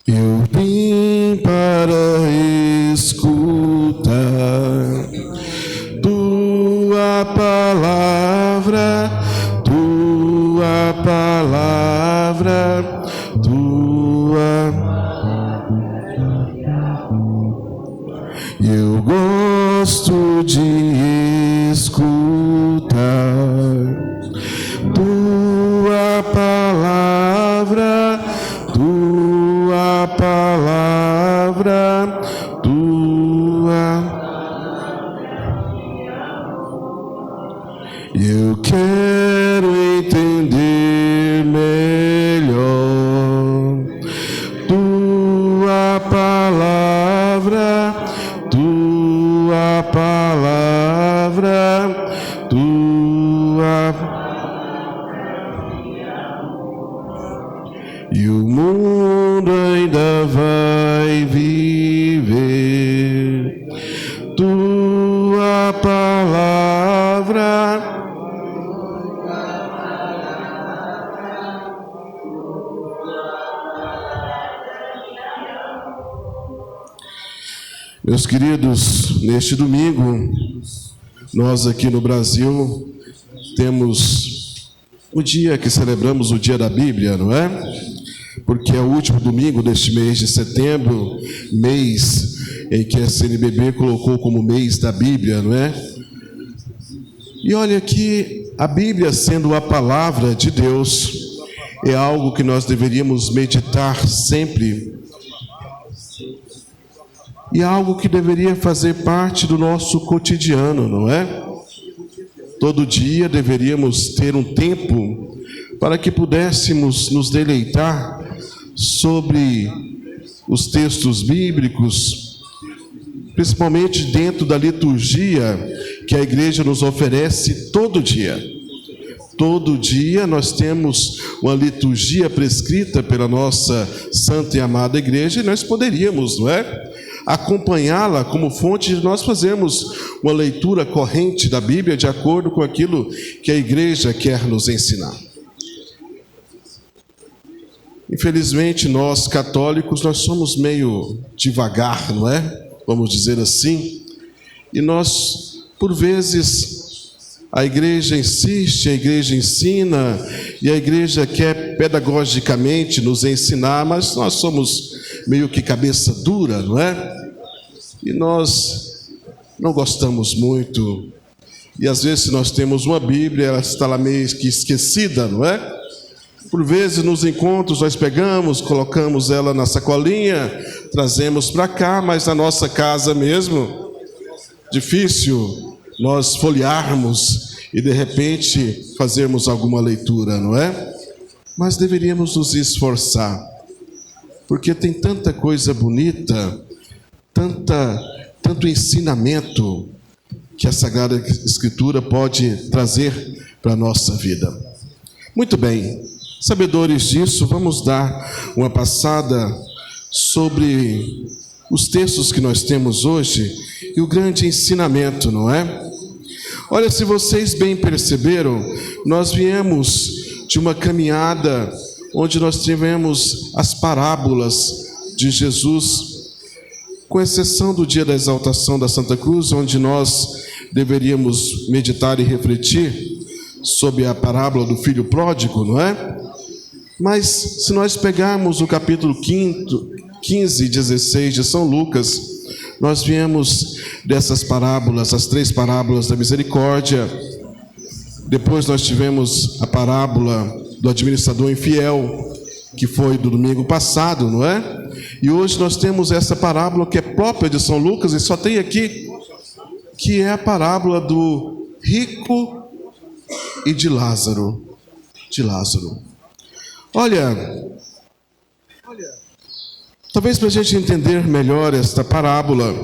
Eu vim para escutar tua palavra, tua palavra, tua. Eu gosto de escutar tua palavra, tua palavra, tua. Eu quero entender melhor tua palavra, tua palavra, tua. E o mundo ainda vai viver tua palavra. Meus queridos, neste domingo, nós aqui no Brasil temos o dia que celebramos o Dia da Bíblia, não é? Porque é o último domingo deste mês de setembro, mês em que a CNBB colocou como mês da Bíblia, não é? E olha que a Bíblia, sendo a palavra de Deus, é algo que nós deveríamos meditar sempre. E é algo que deveria fazer parte do nosso cotidiano, não é? Todo dia deveríamos ter um tempo para que pudéssemos nos deleitar sobre os textos bíblicos, principalmente dentro da liturgia que a igreja nos oferece todo dia. Todo dia nós temos uma liturgia prescrita pela nossa santa e amada igreja e nós poderíamos, não é? Acompanhá-la como fonte de nós fazermos uma leitura corrente da Bíblia de acordo com aquilo que a igreja quer nos ensinar. Infelizmente, nós católicos, nós somos meio devagar, não é? Vamos dizer assim. E nós, por vezes, a igreja insiste, a igreja ensina, e a igreja quer pedagogicamente nos ensinar, mas nós somos meio que cabeça dura, não é? E nós não gostamos muito. E às vezes, se nós temos uma Bíblia, ela está lá meio que esquecida, não é? Por vezes, nos encontros, nós pegamos, colocamos ela na sacolinha, trazemos para cá, mas na nossa casa mesmo, difícil nós folhearmos e, de repente, fazermos alguma leitura, não é? Mas deveríamos nos esforçar, porque tem tanta coisa bonita, tanto ensinamento que a Sagrada Escritura pode trazer para a nossa vida. Muito bem, sabedores disso, vamos dar uma passada sobre os textos que nós temos hoje e o grande ensinamento, não é? Olha, se vocês bem perceberam, nós viemos de uma caminhada onde nós tivemos as parábolas de Jesus, com exceção do dia da exaltação da Santa Cruz, onde nós deveríamos meditar e refletir sobre a parábola do filho pródigo, não é? Mas se nós pegarmos o capítulo 15 e 16 de São Lucas, nós viemos dessas parábolas, as 3 parábolas da misericórdia. Depois nós tivemos a parábola do administrador infiel, que foi do domingo passado, não é? E hoje nós temos essa parábola que é própria de São Lucas, e só tem aqui, que é a parábola do rico e de Lázaro. Olha, talvez para a gente entender melhor esta parábola,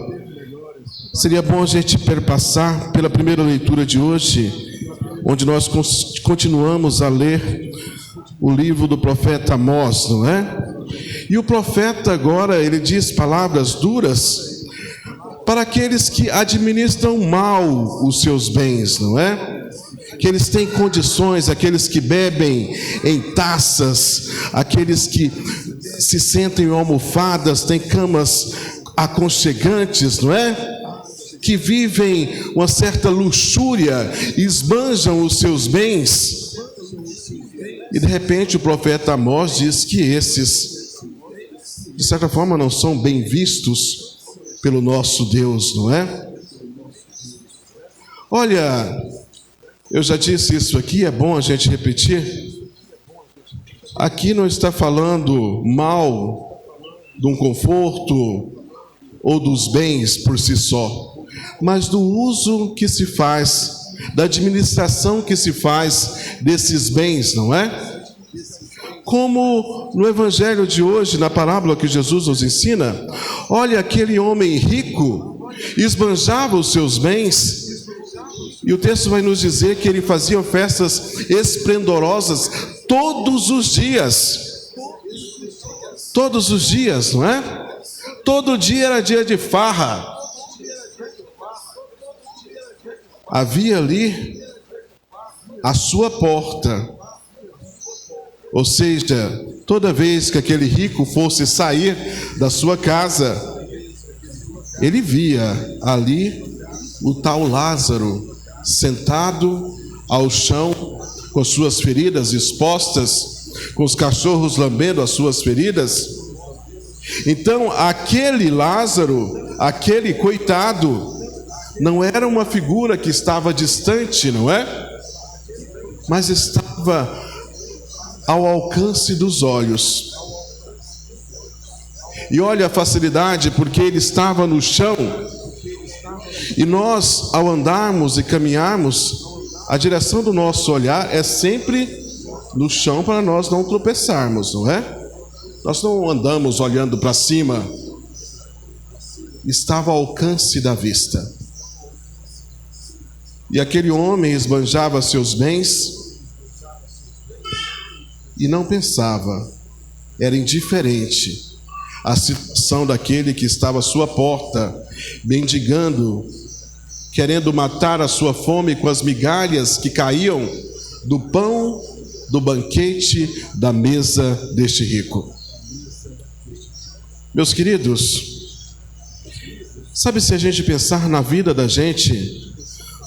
seria bom a gente perpassar pela primeira leitura de hoje, onde nós continuamos a ler o livro do profeta Amós, não é? E o profeta agora, ele diz palavras duras para aqueles que administram mal os seus bens, não é? Que eles têm condições, aqueles que bebem em taças, aqueles que se sentem em almofadas, têm camas aconchegantes, não é? Que vivem uma certa luxúria, esbanjam os seus bens. E de repente o profeta Amós diz que esses, de certa forma, não são bem vistos pelo nosso Deus, não é? Olha, eu já disse isso aqui, é bom a gente repetir. Aqui não está falando mal de um conforto ou dos bens por si só, mas do uso que se faz, da administração que se faz desses bens, não é? Como no evangelho de hoje, na parábola que Jesus nos ensina, olha, aquele homem rico esbanjava os seus bens, e o texto vai nos dizer que ele fazia festas esplendorosas todos os dias. Todos os dias, não é? Todo dia era dia de farra. Havia ali a sua porta, ou seja, toda vez que aquele rico fosse sair da sua casa, ele via ali o tal Lázaro sentado ao chão, com as suas feridas expostas, com os cachorros lambendo as suas feridas. Então, aquele Lázaro, aquele coitado, não era uma figura que estava distante, não é? Mas estava ao alcance dos olhos. E olha a facilidade, porque ele estava no chão. E nós, ao andarmos e caminharmos, a direção do nosso olhar é sempre no chão para nós não tropeçarmos, não é? Nós não andamos olhando para cima. Estava ao alcance da vista. E aquele homem esbanjava seus bens e não pensava, era indiferente à situação daquele que estava à sua porta, mendigando, querendo matar a sua fome com as migalhas que caíam do pão do banquete da mesa deste rico. Meus queridos, sabe, se a gente pensar na vida da gente,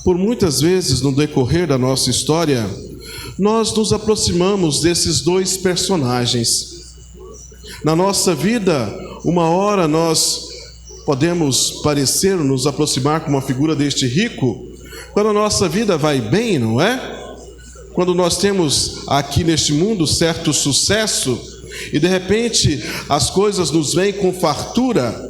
por muitas vezes no decorrer da nossa história, nós nos aproximamos desses dois personagens. Na nossa vida, uma hora nós podemos parecer nos aproximar com uma figura deste rico, quando a nossa vida vai bem, não é? Quando nós temos aqui neste mundo certo sucesso e de repente as coisas nos vêm com fartura.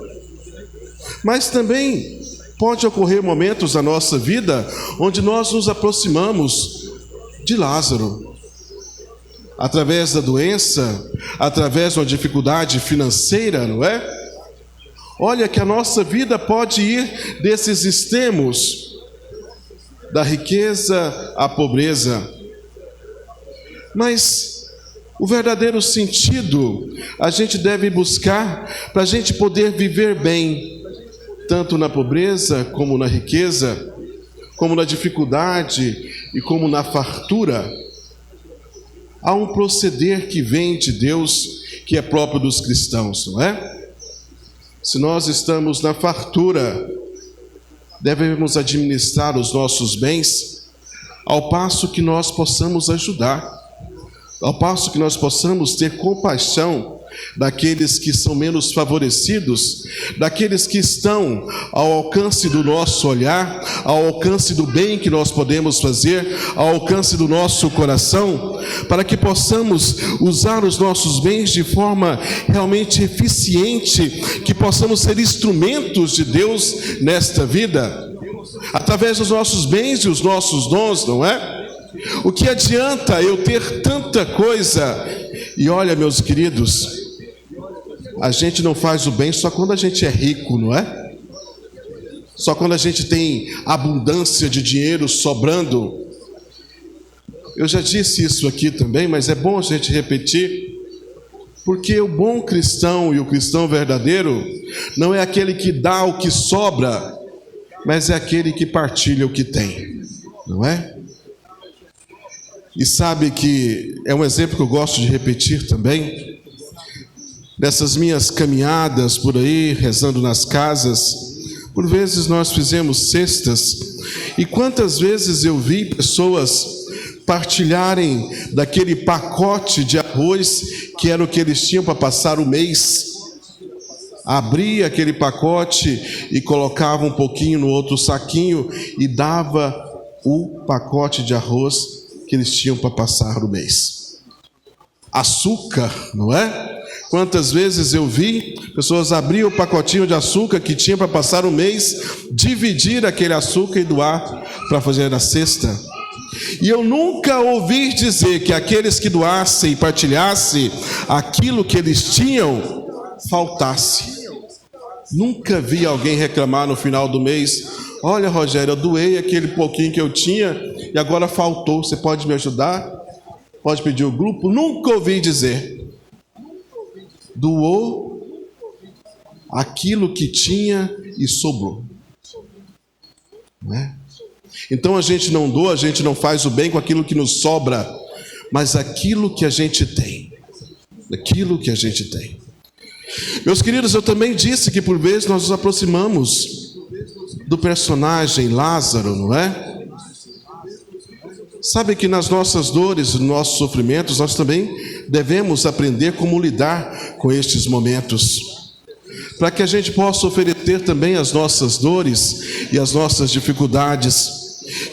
Mas também pode ocorrer momentos na nossa vida onde nós nos aproximamos de Lázaro, através da doença, através de uma dificuldade financeira, não é? Olha que a nossa vida pode ir desses extremos, da riqueza à pobreza. Mas o verdadeiro sentido a gente deve buscar para a gente poder viver bem, tanto na pobreza, como na riqueza, como na dificuldade e como na fartura. Há um proceder que vem de Deus, que é próprio dos cristãos, não é? Se nós estamos na fartura, devemos administrar os nossos bens, ao passo que nós possamos ajudar, ao passo que nós possamos ter compaixão daqueles que são menos favorecidos, daqueles que estão ao alcance do nosso olhar, ao alcance do bem que nós podemos fazer, ao alcance do nosso coração, para que possamos usar os nossos bens de forma realmente eficiente, que possamos ser instrumentos de Deus nesta vida, através dos nossos bens e os nossos dons, não é? O que adianta eu ter tanta coisa? E olha, meus queridos, a gente não faz o bem só quando a gente é rico, não é? Só quando a gente tem abundância de dinheiro sobrando. Eu já disse isso aqui também, mas é bom a gente repetir, porque o bom cristão e o cristão verdadeiro não é aquele que dá o que sobra, mas é aquele que partilha o que tem, não é? E sabe que é um exemplo que eu gosto de repetir também. Nessas minhas caminhadas por aí, rezando nas casas, por vezes nós fizemos cestas, e quantas vezes eu vi pessoas partilharem daquele pacote de arroz que era o que eles tinham para passar o mês. Abria aquele pacote e colocava um pouquinho no outro saquinho e dava o pacote de arroz que eles tinham para passar o mês. Açúcar, não é? Quantas vezes eu vi pessoas abrir o pacotinho de açúcar que tinha para passar o mês, dividir aquele açúcar e doar para fazer a cesta. E eu nunca ouvi dizer que aqueles que doassem e partilhassem aquilo que eles tinham, faltasse. Nunca vi alguém reclamar no final do mês: olha, Rogério, eu doei aquele pouquinho que eu tinha e agora faltou, você pode me ajudar? Pode pedir o grupo? Nunca ouvi dizer. Doou aquilo que tinha e sobrou, não é? Então a gente não doa, a gente não faz o bem com aquilo que nos sobra, mas aquilo que a gente tem. Aquilo que a gente tem. Meus queridos, eu também disse que por vezes nós nos aproximamos do personagem Lázaro, não é? Sabe que nas nossas dores, nos nossos sofrimentos, nós também devemos aprender como lidar com estes momentos, para que a gente possa oferecer também as nossas dores e as nossas dificuldades,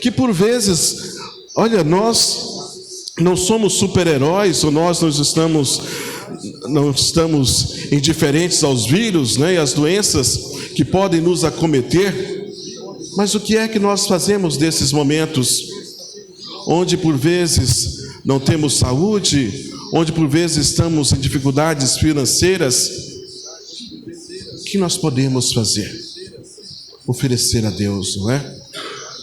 que por vezes, olha, nós não somos super-heróis, ou nós não estamos indiferentes aos vírus, né, e às doenças que podem nos acometer, mas o que é que nós fazemos desses momentos, onde por vezes não temos saúde, onde por vezes estamos em dificuldades financeiras? O que nós podemos fazer? Oferecer a Deus, não é?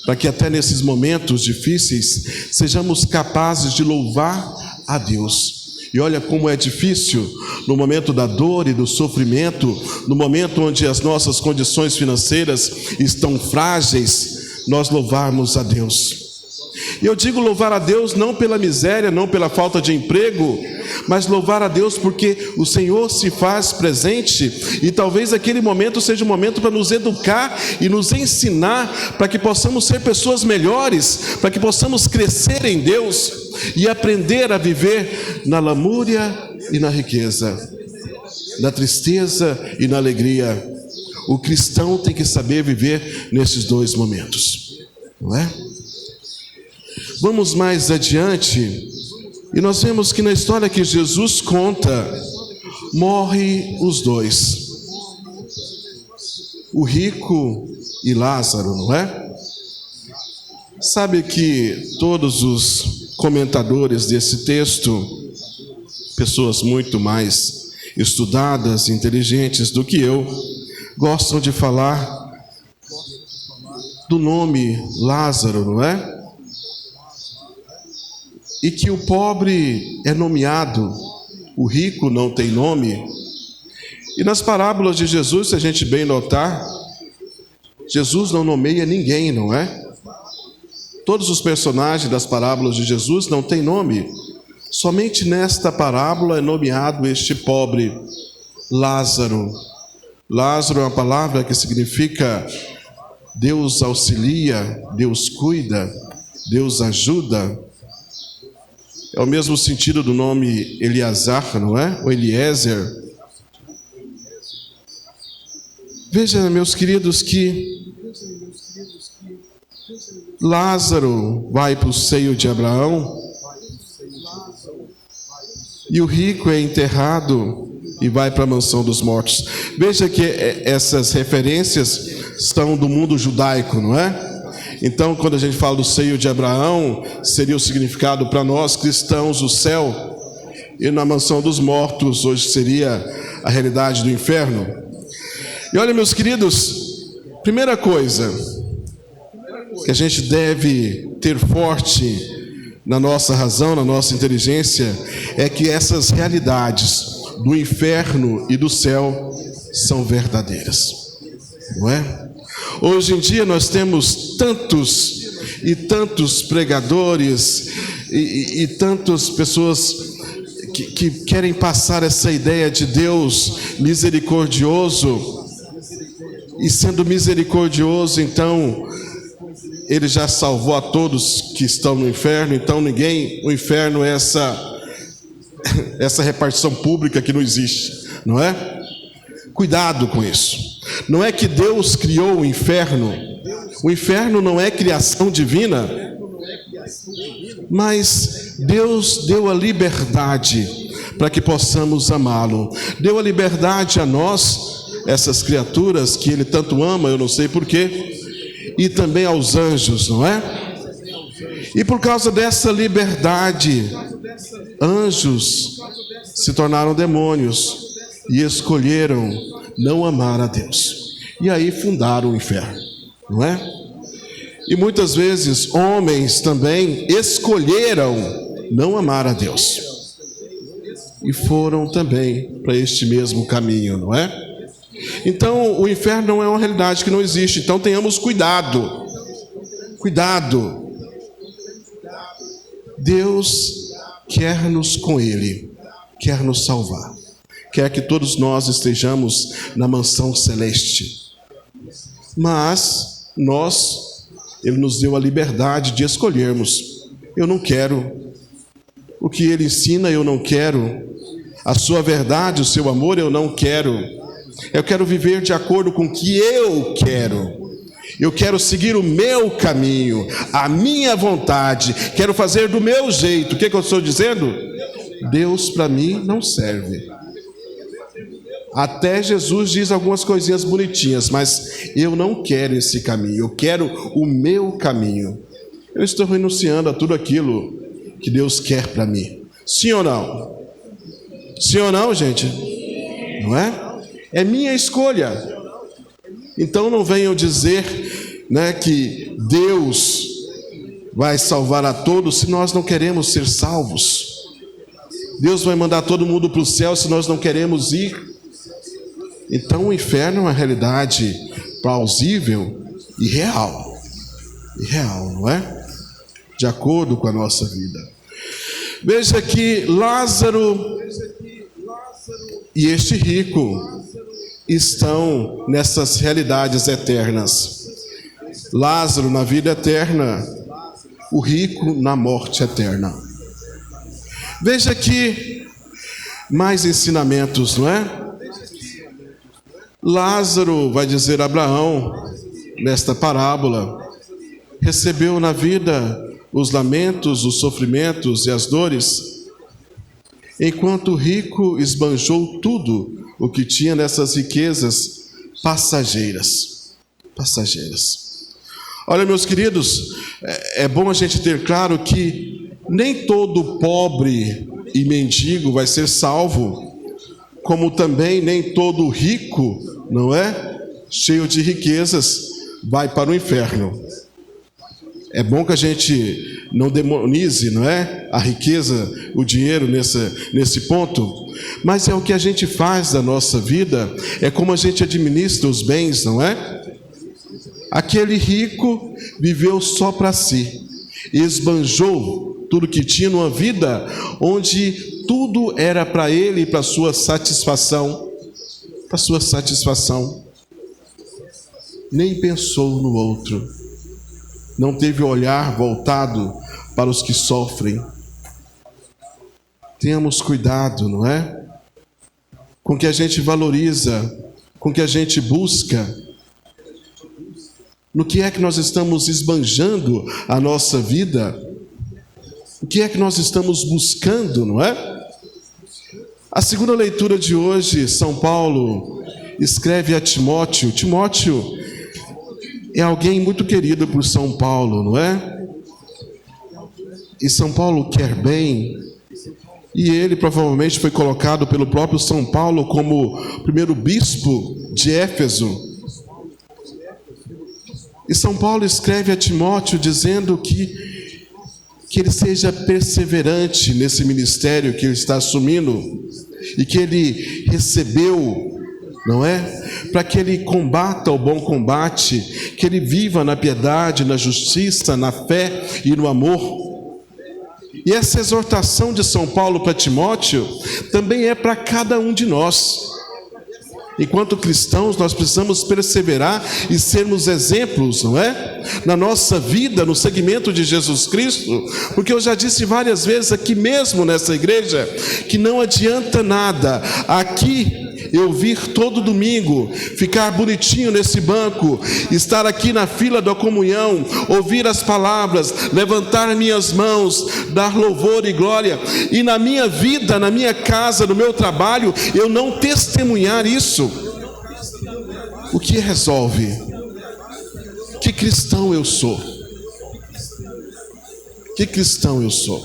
Para que até nesses momentos difíceis sejamos capazes de louvar a Deus. E olha como é difícil no momento da dor e do sofrimento, no momento onde as nossas condições financeiras estão frágeis, nós louvarmos a Deus. E eu digo louvar a Deus não pela miséria, não pela falta de emprego, mas louvar a Deus porque o Senhor se faz presente, e talvez aquele momento seja um momento para nos educar e nos ensinar, para que possamos ser pessoas melhores, para que possamos crescer em Deus e aprender a viver na lamúria e na riqueza, na tristeza e na alegria. O cristão tem que saber viver nesses dois momentos, não é? Vamos mais adiante, e nós vemos que na história que Jesus conta, morre os dois, o rico e Lázaro, não é? Sabe que todos os comentadores desse texto, pessoas muito mais estudadas, inteligentes do que eu, gostam de falar do nome Lázaro, não é? E que o pobre é nomeado, o rico não tem nome. E nas parábolas de Jesus, se a gente bem notar, Jesus não nomeia ninguém, não é? Todos os personagens das parábolas de Jesus não têm nome. Somente nesta parábola é nomeado este pobre, Lázaro. Lázaro é uma palavra que significa Deus auxilia, Deus cuida, Deus ajuda. É o mesmo sentido do nome Eleazar, não é? Ou Eliezer. Veja, meus queridos, que Lázaro vai para o seio de Abraão e o rico é enterrado e vai para a mansão dos mortos. Veja que essas referências estão do mundo judaico, não é? Então, quando a gente fala do seio de Abraão, seria o significado para nós cristãos o céu, e na mansão dos mortos hoje seria a realidade do inferno. E olha, meus queridos, primeira coisa que a gente deve ter forte na nossa razão, na nossa inteligência, é que essas realidades do inferno e do céu são verdadeiras, não é? Hoje em dia nós temos tantos e tantos pregadores e tantas pessoas que querem passar essa ideia de Deus misericordioso, e sendo misericordioso, então Ele já salvou a todos que estão no inferno, então o inferno é essa repartição pública que não existe, não é? Cuidado com isso. Não é que Deus criou o inferno não é criação divina, mas Deus deu a liberdade para que possamos amá-lo. Deu a liberdade a nós, essas criaturas que Ele tanto ama, eu não sei porquê, e também aos anjos, não é? E por causa dessa liberdade, anjos se tornaram demônios e escolheram não amar a Deus. E aí fundaram o inferno, não é? E muitas vezes homens também escolheram não amar a Deus e foram também para este mesmo caminho, não é? Então o inferno não é uma realidade que não existe. Então tenhamos cuidado. Cuidado. Deus quer-nos com Ele, quer nos salvar, quer que todos nós estejamos na mansão celeste. Mas Ele nos deu a liberdade de escolhermos. Eu não quero o que Ele ensina, eu não quero a sua verdade, o seu amor, eu não quero. Eu quero viver de acordo com o que eu quero. Eu quero seguir o meu caminho, a minha vontade, quero fazer do meu jeito. O que eu estou dizendo? Deus para mim não serve. Até Jesus diz algumas coisinhas bonitinhas, mas eu não quero esse caminho, eu quero o meu caminho. Eu estou renunciando a tudo aquilo que Deus quer para mim. Sim ou não? Sim ou não, gente? Não é? É minha escolha. Então não venham dizer, né, que Deus vai salvar a todos se nós não queremos ser salvos. Deus vai mandar todo mundo para o céu se nós não queremos ir. Então o inferno é uma realidade plausível e real. E real, não é? De acordo com a nossa vida. Veja que Lázaro e este rico estão nessas realidades eternas. Lázaro na vida eterna, o rico na morte eterna. Veja aqui mais ensinamentos, não é? Lázaro, vai dizer Abraão, nesta parábola, recebeu na vida os lamentos, os sofrimentos e as dores, enquanto o rico esbanjou tudo o que tinha nessas riquezas passageiras. Olha, meus queridos, é bom a gente ter claro que nem todo pobre e mendigo vai ser salvo, como também nem todo rico, não é? Cheio de riquezas, vai para o inferno. É bom que a gente não demonize, não é? A riqueza, o dinheiro nesse ponto. Mas é o que a gente faz da nossa vida, é como a gente administra os bens, não é? Aquele rico viveu só para si, esbanjou tudo que tinha numa vida onde tudo era para ele e para sua satisfação. Para sua satisfação. Nem pensou no outro. Não teve olhar voltado para os que sofrem. Tenhamos cuidado, não é? Com que a gente valoriza, com que a gente busca. No que é que nós estamos esbanjando a nossa vida? O que é que nós estamos buscando, não é? A segunda leitura de hoje, São Paulo escreve a Timóteo. Timóteo é alguém muito querido por São Paulo, não é? E São Paulo quer bem. E ele provavelmente foi colocado pelo próprio São Paulo como primeiro bispo de Éfeso. E São Paulo escreve a Timóteo dizendo que ele seja perseverante nesse ministério que ele está assumindo e que ele recebeu, não é? Para que ele combata o bom combate, que ele viva na piedade, na justiça, na fé e no amor. E essa exortação de São Paulo para Timóteo também é para cada um de nós. Enquanto cristãos, nós precisamos perseverar e sermos exemplos, não é? Na nossa vida, no segmento de Jesus Cristo, porque eu já disse várias vezes aqui mesmo nessa igreja, que não adianta nada aqui eu vir todo domingo, ficar bonitinho nesse banco, estar aqui na fila da comunhão, ouvir as palavras, levantar minhas mãos, dar louvor e glória, e na minha vida, na minha casa, no meu trabalho, eu não testemunhar isso. O que resolve? Que cristão eu sou? Que cristão eu sou?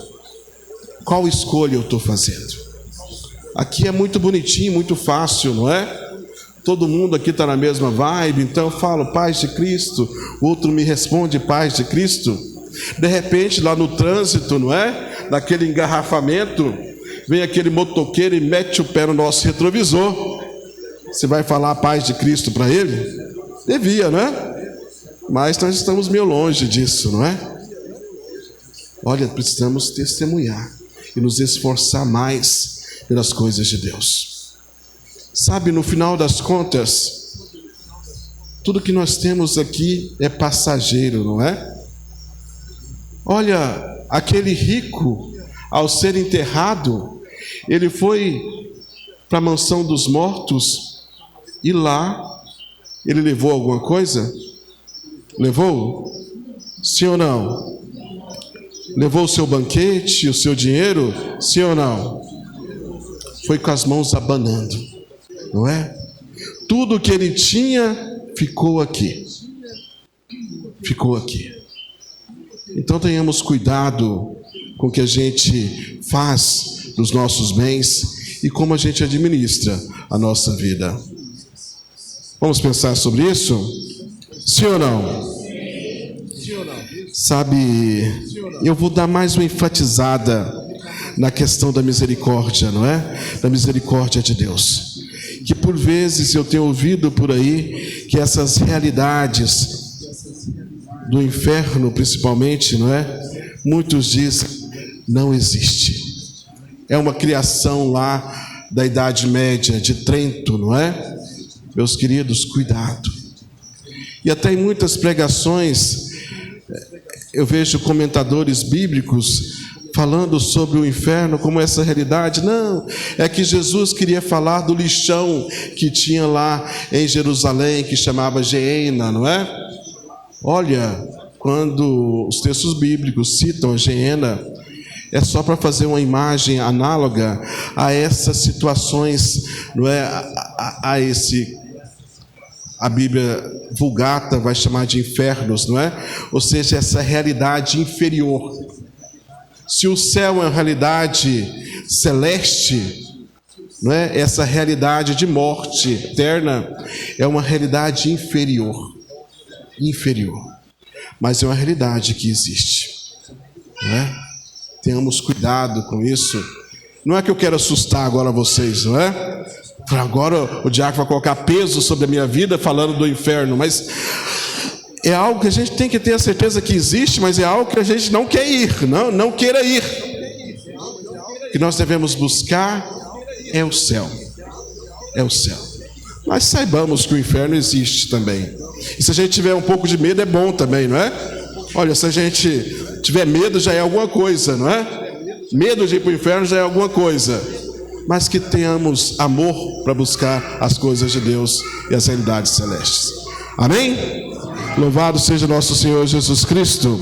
Qual escolha eu estou fazendo? Aqui é muito bonitinho, muito fácil, não é? Todo mundo aqui está na mesma vibe, então eu falo paz de Cristo, o outro me responde paz de Cristo. De repente, lá no trânsito, não é? Naquele engarrafamento, vem aquele motoqueiro e mete o pé no nosso retrovisor. Você vai falar a paz de Cristo para ele? Devia, né? Mas nós estamos meio longe disso, não é? Olha, precisamos testemunhar e nos esforçar mais pelas coisas de Deus. Sabe, no final das contas, tudo que nós temos aqui é passageiro, não é? Olha, aquele rico, ao ser enterrado, ele foi para a mansão dos mortos e lá ele levou alguma coisa? Levou? Sim ou não? Levou o seu banquete, o seu dinheiro? Sim ou não? Foi com as mãos abanando, não é? Tudo que ele tinha ficou aqui. Ficou aqui. Então tenhamos cuidado com o que a gente faz dos nossos bens e como a gente administra a nossa vida. Vamos pensar sobre isso? Sim ou não? Sabe, eu vou dar mais uma enfatizada na questão da misericórdia, não é? Da misericórdia de Deus. Que por vezes eu tenho ouvido por aí que essas realidades do inferno, principalmente, não é? Muitos dizem, não existe. É uma criação lá da Idade Média, de Trento, não é? Meus queridos, cuidado. E até em muitas pregações, eu vejo comentadores bíblicos falando sobre o inferno como essa realidade. Não, é que Jesus queria falar do lixão que tinha lá em Jerusalém, que chamava Geena, não é? Olha, quando os textos bíblicos citam a Geena, é só para fazer uma imagem análoga a essas situações, não é? A Bíblia Vulgata vai chamar de infernos, não é? Ou seja, essa realidade inferior. Se o céu é uma realidade celeste, não é? Essa realidade de morte eterna é uma realidade inferior. Inferior. Mas é uma realidade que existe. Não é? Tenhamos cuidado com isso. Não é que eu quero assustar agora vocês, não é? Agora o diácono vai colocar peso sobre a minha vida falando do inferno, mas é algo que a gente tem que ter a certeza que existe, mas é algo que a gente não quer ir, não queira ir. O que nós devemos buscar é o céu. É o céu. Mas saibamos que o inferno existe também. E se a gente tiver um pouco de medo, é bom também, não é? Olha, se a gente tiver medo, já é alguma coisa, não é? Medo de ir para o inferno já é alguma coisa. Mas que tenhamos amor para buscar as coisas de Deus e as realidades celestes. Amém? Louvado seja nosso Senhor Jesus Cristo.